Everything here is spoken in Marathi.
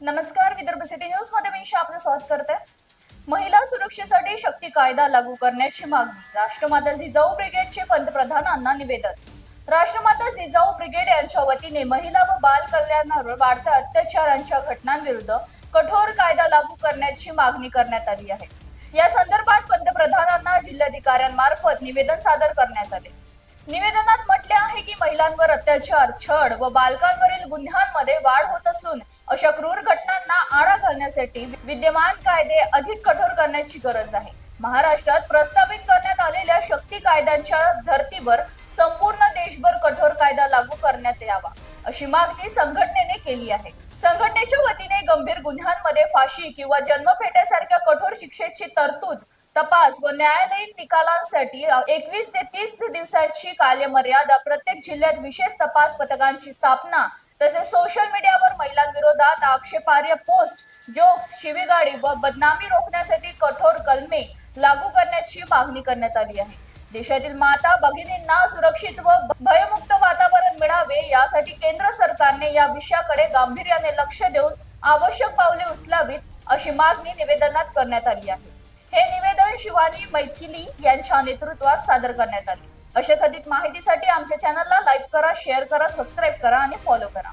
नमस्कार, विदर्भ सिटी न्यूज मध्ये मी आपलं स्वागत करते। महिला सुरक्षेसाठी शक्ती कायदा लागू करण्याची मागणी राष्ट्रमाता जिजाऊ ब्रिगेडचे पंतप्रधानांना निवेदन। राष्ट्रमाता जिजाऊ ब्रिगेड यांच्या वतीने महिला व बाल कल्याणावर वाढत्या अत्याचारांच्या घटनांविरुद्ध कठोर कायदा लागू करण्याची मागणी करण्यात आली आहे। या संदर्भात पंतप्रधानांना जिल्हाधिकाऱ्यांमार्फत निवेदन सादर करण्यात आले। निवेदनात म्हटले आहे की महिलांवर अत्याचार, छळ व बालकांवरील गुन्ह्यांमध्ये वाढ होत असून अशा क्रूर घटनांना आळा घालण्यासाठी विद्यमान कायदे अधिक कठोर करण्याची गरज आहे। महाराष्ट्रात प्रस्तावित करण्यात आलेल्या शक्ती कायद्यांच्या धर्तीवर संपूर्ण देशभर कठोर कायदा लागू करण्यात यावा अशी मागणी संघटनेने केली आहे। संघटनेच्या वतीने गंभीर गुन्ह्यांमध्ये फाशी किंवा जन्मठेपेसारख्या कठोर शिक्षेची तरतूद, तपास व न्यायालयीन निकालांसाठी 21 ते 30 दिवसाची कालमर्यादा, प्रत्येक जिल्ह्यात विशेष तपास पथकांची स्थापना, तसेच सोशल मीडियावर महिलांविरोधात आक्षेपार्ह पोस्ट, जोक्स, शिवीगाळी व बदनामी रोखण्यासाठी कठोर कलमे लागू करण्याची मागणी करण्यात आली आहे। देशातील माता भगिनींना सुरक्षित व भयमुक्त वातावरण मिळावे यासाठी केंद्र सरकारने या विषयाकडे गांभीर्याने लक्ष देऊन आवश्यक पावले उचलावीत अशी मागणी निवेदनात करण्यात आली आहे। हे निवेदन शिवानी मैथिली यांच्या नेतृत्वात सादर करण्यात आले। अशाच अधिक माहितीसाठी आमच्या चॅनलला लाईक करा, शेअर करा, सबस्क्राईब करा आणि फॉलो करा।